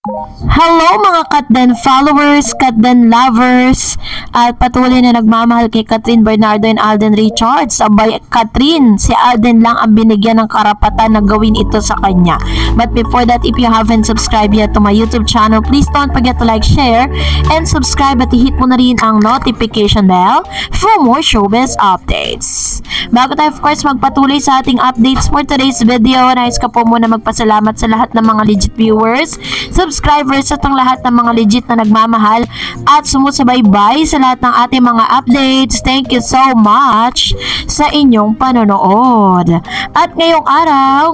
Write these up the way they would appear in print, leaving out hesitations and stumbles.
Hello mga Katden followers, Katden lovers, at patuloy na nagmamahal kay Catherine Bernardo and Alden Richards. Abay, Catherine, si Alden lang ang binigyan ng karapatan na gawin ito sa kanya. But before that, if you haven't subscribed yet to my YouTube channel, please don't forget to like, share, and subscribe at i-hit mo na rin ang notification bell for more showbiz updates. Bago tayo of course magpatuloy sa ating updates for today's video, nais ko po muna magpasalamat sa lahat ng mga legit viewers, subscribers at ang lahat ng mga legit na nagmamahal at sumusubaybay sa lahat ng ating mga updates. Thank you so much sa inyong panonood. At ngayong araw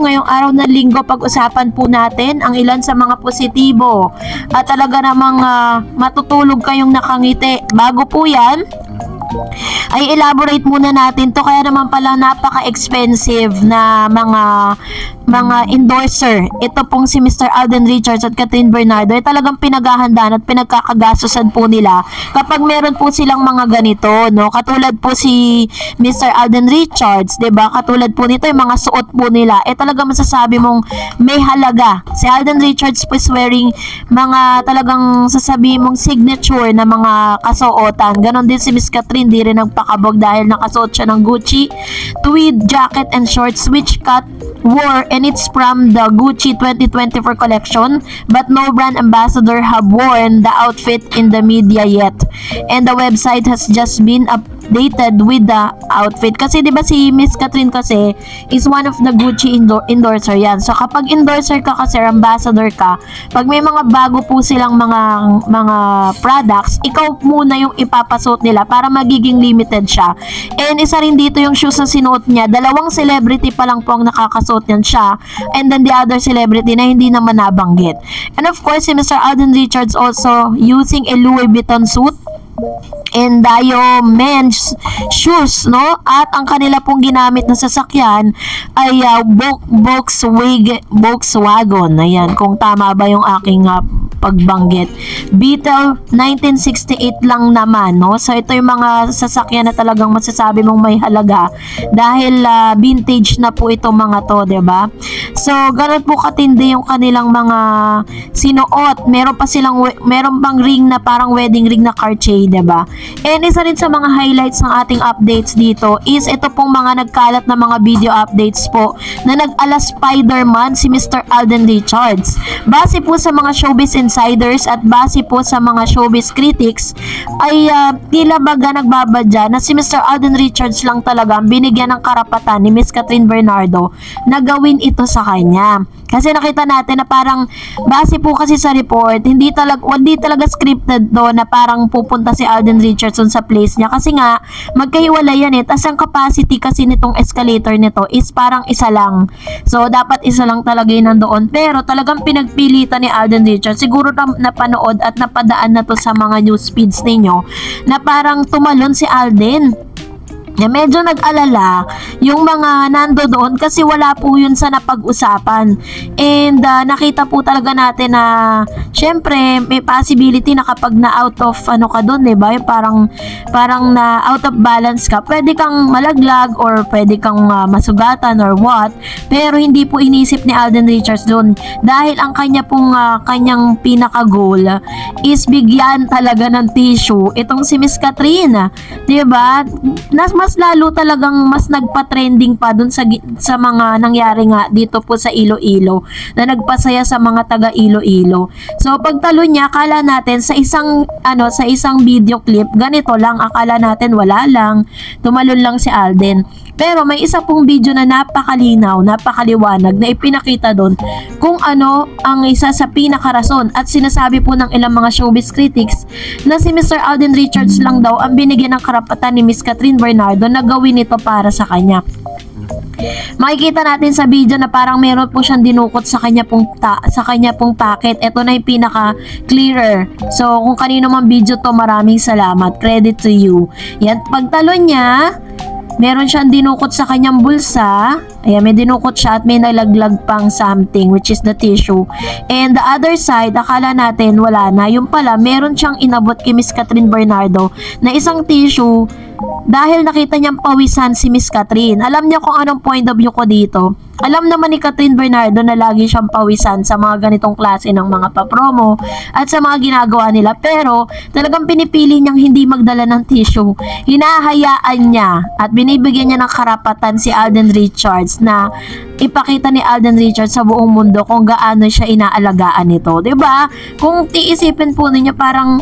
na linggo, pag-usapan po natin ang ilan sa mga positibo at talaga namang matutulog kayong nakangiti. Bago po yan, ay elaborate muna natin to, kaya naman pala napaka-expensive na mga endorser. Ito pong si Mr. Alden Richards at Catherine Bernardo ay talagang pinaghahandaan at pinagkakagastusan po nila kapag meron po silang mga ganito, no? Katulad po si Mr. Alden Richards, 'di ba? Katulad po nito yung mga suot po nila, talagang masasabi mong may halaga. Si Alden Richards po is wearing mga talagang sasabi mong signature na mga kasuotan. Ganon din si Miss Catherine, di rin nagpakabog dahil nakasuot siya ng Gucci tweed jacket and shorts which Kat wore, and it's from the Gucci 2024 collection, but no brand ambassador have worn the outfit in the media yet, and the website has just been updated with the outfit. Kasi diba si Miss Catherine kasi is one of the Gucci endorser yan. So kapag endorser ka kasi, ambassador ka, pag may mga bago po silang mga products, ikaw muna yung ipapasuot nila para magiging limited siya. And isa rin dito yung shoes na sinuot niya, dalawang celebrity pa lang po ang nakakasuot yan siya, and then the other celebrity na hindi naman nabanggit. And of course, si Mr. Alden Richards also using a Louis Vuitton suit and Men's shoes, no? At ang kanila pong ginamit na sasakyan ay Volkswagen. Ayan, kung tama ba yung aking pagbanggit. Beetle 1968 lang naman, no? So ito yung mga sasakyan na talagang masasabi mong may halaga dahil vintage na po itong mga to, 'di ba? So ganun po katindi yung kanilang mga sinuot. Meron pang ring na parang wedding ring na Cartier, 'di ba? And isa rin sa mga highlights ng ating updates dito is ito pong mga nagkalat na mga video updates po na nag-ala Spider-Man si Mr. Alden Richards. Base po sa mga showbiz insiders at base po sa mga showbiz critics ay tila baga nagbabadya na si Mr. Alden Richards lang talaga ang binigyan ng karapatan ni Miss Catherine Bernardo na gawin ito sa kanya. Kasi nakita natin na parang base po kasi sa report, hindi talaga scripted do na parang pupunta si Alden Richardson sa place niya, kasi nga magkahiwalay yan tas ang capacity kasi nitong escalator nito is parang isa lang. So dapat isa lang talaga yun nandoon, pero talagang pinagpilitan ni Alden Richards. Siguro napanood at napadaan na to sa mga news feeds ninyo na parang tumalon si Alden. Medyo nag-alala yung mga nando doon kasi wala po yun sa napag-usapan, and nakita po talaga natin na syempre may possibility na kapag na out of ka doon, diba, yung parang na out of balance ka, pwede kang malaglag or pwede kang masugatan or what, pero hindi po inisip ni Alden Richards doon dahil ang kanyang pinaka-goal is bigyan talaga ng tissue itong si Miss Catherine, diba? Mas lalo talagang mas nagpa-trending pa dun sa mga nangyari nga dito po sa Iloilo na nagpasaya sa mga taga Iloilo. So pagtalo niya, akala natin sa isang video clip ganito lang, akala natin wala lang, tumalon lang si Alden. Pero may isa pong video na napakalinaw, napakaliwanag na ipinakita doon kung ano ang isa sa pinakarason, at sinasabi po ng ilang mga showbiz critics na si Mr. Alden Richards lang daw ang binigyan ng karapatan ni Miss Catherine Bernardo na gawin ito para sa kanya. Makikita natin sa video na parang meron po siyang dinukot sa kanya pong packet. Ito na yung pinaka clearer. So kung kanino man video to, maraming salamat, credit to you. Yan, pagtalon niya, meron siyang dinukot sa kanyang bulsa. Ayan, may dinukot siya at may nalaglag pang something which is the tissue. And the other side, akala natin wala na. Yung pala, meron siyang inabot kay Miss Catherine Bernardo na isang tissue dahil nakita niyang pawisan si Miss Catherine. Alam niya kung anong point of view ko dito. Alam naman ni Catherine Bernardo na lagi siyang pawisan sa mga ganitong klase ng mga papromo at sa mga ginagawa nila. Pero talagang pinipili niyang hindi magdala ng tissue. Hinahayaan niya at binibigyan niya ng karapatan si Alden Richards na ipakita ni Alden Richards sa buong mundo kung gaano siya inaalagaan nito. 'Di ba? Kung tiisipin po ninyo, parang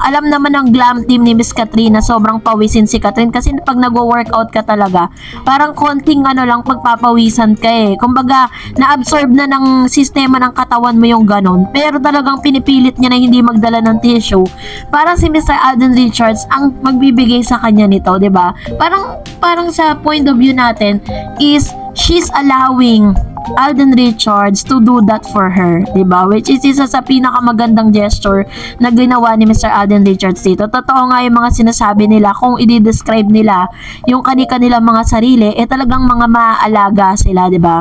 alam naman ng glam team ni Miss Catherine na sobrang pawisin si Catherine kasi pag nagwo-workout ka talaga, parang konting lang pagpapawisan ka eh. Kumbaga, na-absorb na ng sistema ng katawan mo yung ganon. Pero talagang pinipilit niya na hindi magdala ng tissue. Parang si Mr. Alden Richards ang magbibigay sa kanya nito, 'di ba? Parang sa point of view natin is she's allowing Alden Richards to do that for her, 'di ba? Which is isa sa pinakamagandang gesture na ginawa ni Mr. Alden Richards dito. Totoo nga yung mga sinasabi nila, kung i-describe nila yung kanilang mga sarili, talagang mga maaalaga sila, 'di ba?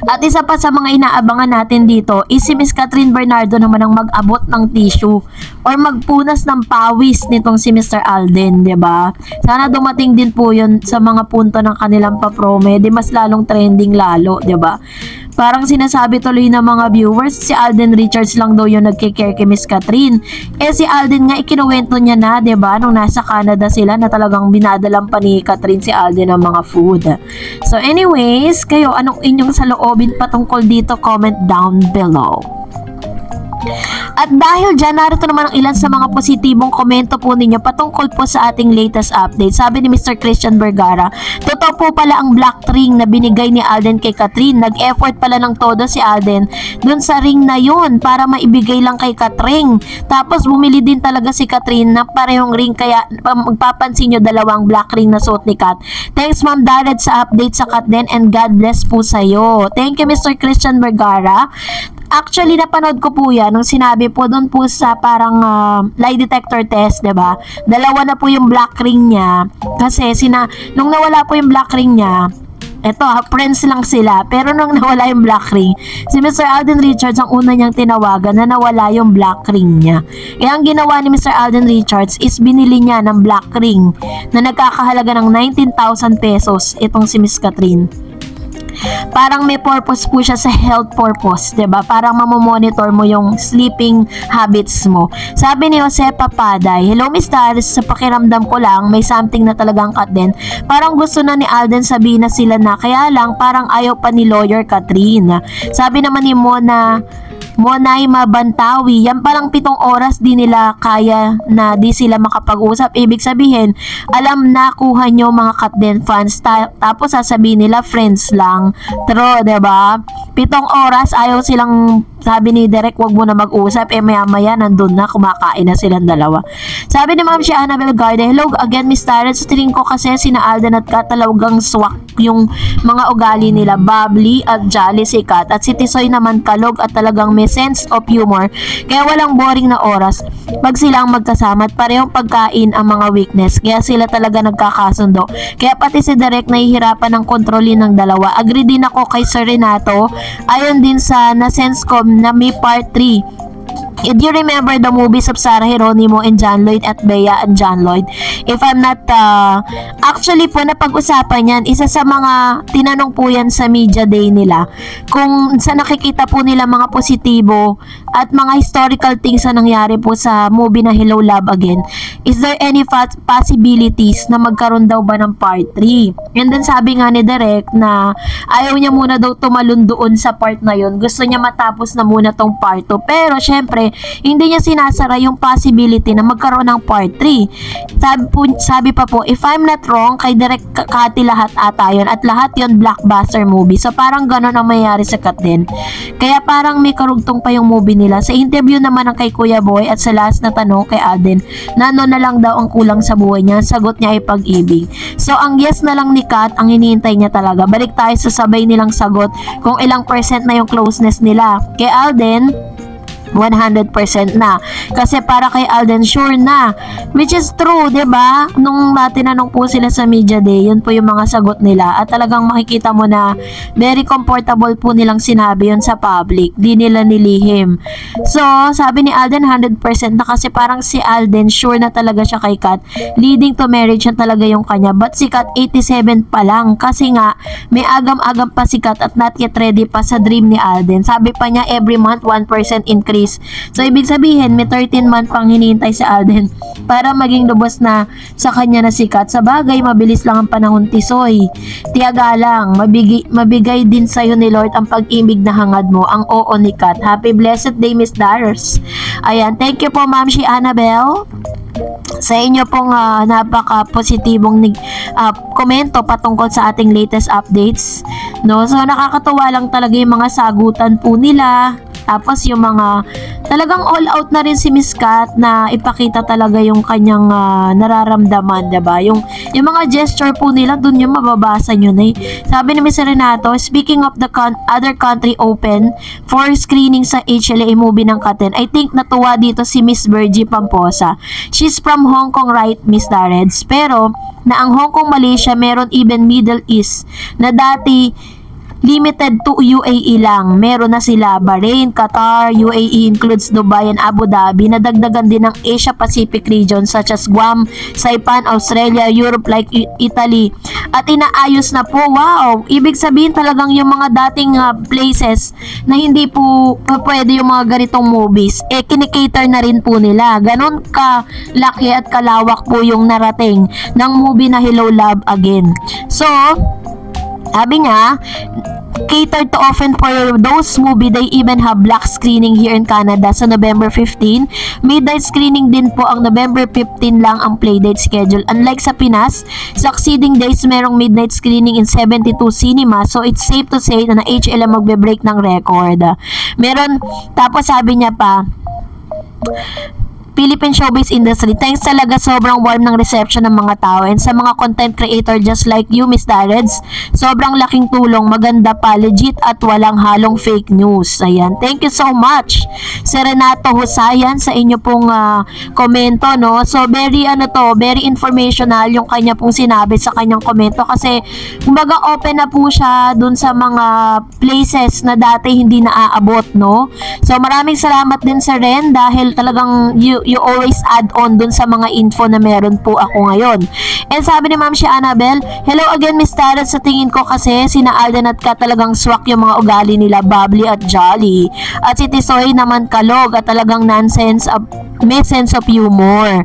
At isa pa sa mga inaabangan natin dito is si Miss Catherine Bernardo naman ang mag-abot ng tissue or magpunas ng pawis nitong si Mr. Alden, 'di ba? Sana dumating din po 'yun sa mga punto ng kanilang paprome, di mas lalong trending lalo, 'di ba? Parang sinasabi tuloy ng mga viewers, si Alden Richards lang daw yung nagkikare kay Miss Catherine. Si Alden nga, ikinuwento niya na, 'di ba, nung nasa Canada sila na talagang binadalan pa ni Catherine si Alden ng mga food. So anyways, kayo, anong inyong saloobin patungkol dito? Comment down below. At dahil dyan, narito naman ang ilan sa mga positibong komento po ninyo patungkol po sa ating latest update. Sabi ni Mr. Christian Vergara, totoo po pala ang black ring na binigay ni Alden kay Catherine. Nag-effort pala ng todo si Alden dun sa ring na yun para maibigay lang kay Catherine. Tapos bumili din talaga si Catherine na parehong ring, kaya magpapansin nyo dalawang black ring na suot ni Kat. Thanks Ma'am Dared sa update sa Kat din, and God bless po sa'yo. Thank you Mr. Christian Vergara. Actually, napanood ko po yan nung sinabi po doon po sa parang lie detector test, 'di ba? Dalawa na po yung black ring niya kasi nung nawala po yung black ring niya, friends lang sila. Pero nung nawala yung black ring, si Mr. Alden Richards ang una niyang tinawagan na nawala yung black ring niya. Kaya ang ginawa ni Mr. Alden Richards is binili niya ng black ring na nagkakahalaga ng 19,000 pesos itong si Miss Catherine. Parang may purpose po siya sa health purpose, 'di ba? Parang mamomonitor mo yung sleeping habits mo. Sabi ni Jose Papaday, hello Miss Taris, sa pakiramdam ko lang may something na talagang cut din. Parang gusto na ni Alden sabihin na sila na, kaya lang parang ayaw pa ni lawyer Catherine. Sabi naman ni Monay Mabantawi, yan palang 7 oras di nila kaya na di sila makapag-usap. Ibig sabihin, alam na kuha nyo mga Katden fans, tapos sasabihin nila friends lang. True, 'di ba? 7 oras ayaw silang, sabi ni Derek, wag mo na mag-usap. Maya-maya nandun na, kumakain na silang dalawa. Sabi ni Ma'am si Annabel Garde, hello again Miss Tarot. Sa tingin ko kasi sina Alden at Kat talagang swak yung mga ugali nila. Bubbly at jolly si Kat, at si Tisoy naman kalog at talagang may sense of humor. Kaya walang boring na oras pag silang magkasama at parehong pagkain ang mga weakness. Kaya sila talaga nagkakasundo. Kaya pati si Derek nahihirapan ng kontrolin ng dalawa. Agree din ako kay Sir Renato. Ayon din sa na-senscom na may part 3. If you remember the movies of Sarah Geronimo and John Lloyd at Bea and John Lloyd, if I'm not actually po napag-usapan yan, isa sa mga tinanong po yan sa media day nila, kung sa nakikita po nila mga positibo at mga historical things na nangyari po sa movie na Hello Love Again, is there any possibilities na magkaroon daw ba ng part 3? And then sabi nga ni Derek na ayaw niya muna daw tumalon doon sa part na yun, gusto niya matapos na muna tong part 2, pero syempre hindi niya sinasara yung possibility na magkaroon ng part 3. Sabi pa po, if I'm not wrong, kay Direk Kati lahat ata yun, at lahat yun blockbuster movie. So parang gano'n ang mayayari sa Kat din. Kaya parang may karugtong pa yung movie nila. Sa interview naman ng kay Kuya Boy at sa last na tanong kay Alden, na ano na lang daw ang kulang sa buhay niya, sagot niya ay pag-ibig. So ang yes na lang ni Kat ang hinihintay niya talaga. Balik tayo sa sabay nilang sagot kung ilang % na yung closeness nila. Kay Alden, 100% na. Kasi para kay Alden, sure na. Which is true, 'di ba? Nung tinanong po sila sa media day, yun po yung mga sagot nila. At talagang makikita mo na very comfortable po nilang sinabi yun sa public. Di nila nilihim. So, sabi ni Alden, 100% na kasi parang si Alden, sure na talaga siya kay Kat. Leading to marriage na talaga yung kanya. But si Kat, 87 pa lang. Kasi nga, may agam-agam pa si Kat at not yet ready pa sa dream ni Alden. Sabi pa niya, every month, 1% increase. So, ibig sabihin, may 13 month pang hinihintay si Alden para maging lubos na sa kanya na si Kat. Sa bagay, mabilis lang ang panahon, Tisoy. Tiyaga lang, mabigay din sa'yo ni Lord ang pag-ibig na hangad mo, ang oo ni Kat. Happy blessed day, Miss Dars. Ayan, thank you po, Ma'am si Annabelle, sa inyo pong napaka-positibong komento patungkol sa ating latest updates. No? So, nakakatuwa lang talaga yung mga sagutan po nila. Tapos yung mga talagang all out na rin si Miss Kat na ipakita talaga yung kanyang nararamdaman, diba? Yung mga gesture po nila, dun yung mababasa nyo na. Sabi ni Miss Renato, speaking of the other country open for screening sa HLA movie ng Katen, I think natuwa dito si Miss Virgie Pamposa. She's from Hong Kong, right, Miss Dareds? Pero na ang Hong Kong, Malaysia, meron even Middle East na dati limited to UAE lang. Meron na sila Bahrain, Qatar, UAE includes Dubai and Abu Dhabi. Nadagdagan din ng Asia Pacific region such as Guam, Saipan, Australia, Europe like Italy. At inaayos na po. Wow! Ibig sabihin talagang yung mga dating places na hindi po pwede yung mga ganitong movies, kinikater na rin po nila. Ganon ka laki at kalawak po yung narating ng movie na Hello Love Again. So, sabi niya, catered to often for those movie, they even have black screening here in Canada sa November 15. Midnight screening din po ang November 15 lang ang playdate schedule. Unlike sa Pinas, succeeding days merong midnight screening in 72 cinema. So it's safe to say na HLM magbe-break ng record. Meron, tapos sabi niya pa, Philippine showbiz industry, thanks talaga, sobrang warm ng reception ng mga tao, and sa mga content creator just like you, Miss Dareds, sobrang laking tulong, maganda pa, legit at walang halong fake news. Ayan, thank you so much si Renato Husayan sa inyo pong komento, no? So very very informational yung kanya pong sinabi sa kanyang komento, kasi kumbaga open na po siya dun sa mga places na dati hindi naaabot, no? So maraming salamat din sa Ren dahil talagang you always add on dun sa mga info na meron po ako ngayon. And sabi ni Ma'am si Annabelle, hello again, Miss Tarot. Sa tingin ko kasi sina Alden at Kat talagang swak yung mga ugali nila, bubbly at jolly. At si Tisoy naman kalog at talagang nonsense, may sense of humor.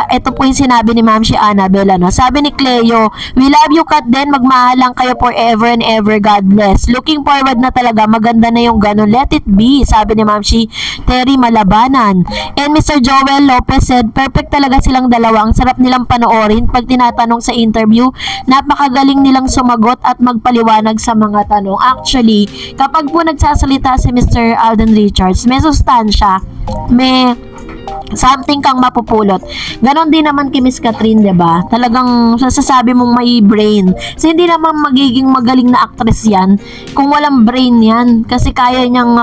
Ito po yung sinabi ni Ma'am si Annabelle, ano? Sabi ni Cleo, we love you, Kat, din magmahal lang kayo forever and ever, God bless. Looking forward na talaga, maganda na yung ganun, let it be, sabi ni Ma'am si Terry Malabanan. And Mr. Joel Lopez said, perfect talaga silang dalawa, ang sarap nilang panoorin pag tinatanong sa interview, napakagaling nilang sumagot at magpaliwanag sa mga tanong. Actually, kapag po nagsasalita si Mr. Alden Richards, may sustansya, may something kang mapupulot. Ganon din naman kay Miss Catherine, 'di ba? Talagang sasasabi mong may brain. Kasi hindi naman magiging magaling na actress 'yan kung walang brain 'yan. Kasi kaya niyang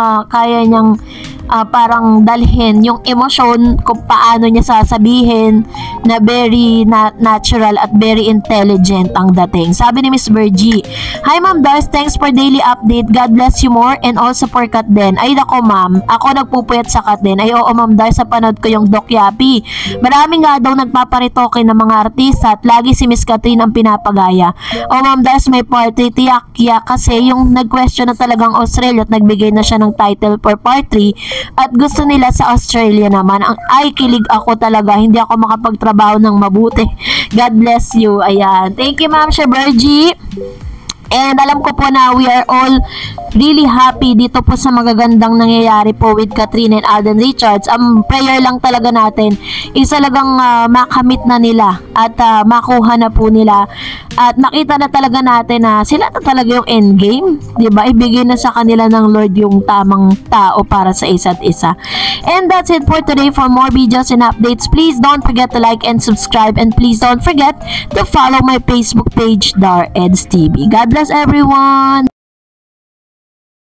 parang dalhin yung emosyon kung paano niya sasabihin na very natural at very intelligent ang dating. Sabi ni Miss Virgie, hi Ma'am Dars, thanks for daily update. God bless you more and also for Kat din. Ay nako ma'am, ako nagpupuyat sa Kat din. Ay oo Ma'am Dars, sa panood ko yung Doc Yapi. Marami nga daw nagpaparitoke ng mga artista at lagi si Miss Catherine ang pinapagaya. O Ma'am Dars, may party tiyak kasi yung nag-question na talagang Australia at nagbigay na siya ng title for part 3 at gusto nila sa Australia naman. Ay, kilig ako talaga. Hindi ako makapagtrabaho ng mabuti. God bless you. Ayan. Thank you, Ma'am Shabergie. And alam ko po na we are all really happy dito po sa magagandang nangyayari po with Catherine and Alden Richards. Ang prayer lang talaga natin is talagang makamit na nila at makuha na po nila at makita na talaga natin na sila na talaga yung endgame, diba? Ibigay na sa kanila ng Lord yung tamang tao para sa isa't isa. And that's it for today. For more videos and updates, please don't forget to like and subscribe, and please don't forget to follow my Facebook page, Dar Eds TV. God bless everyone!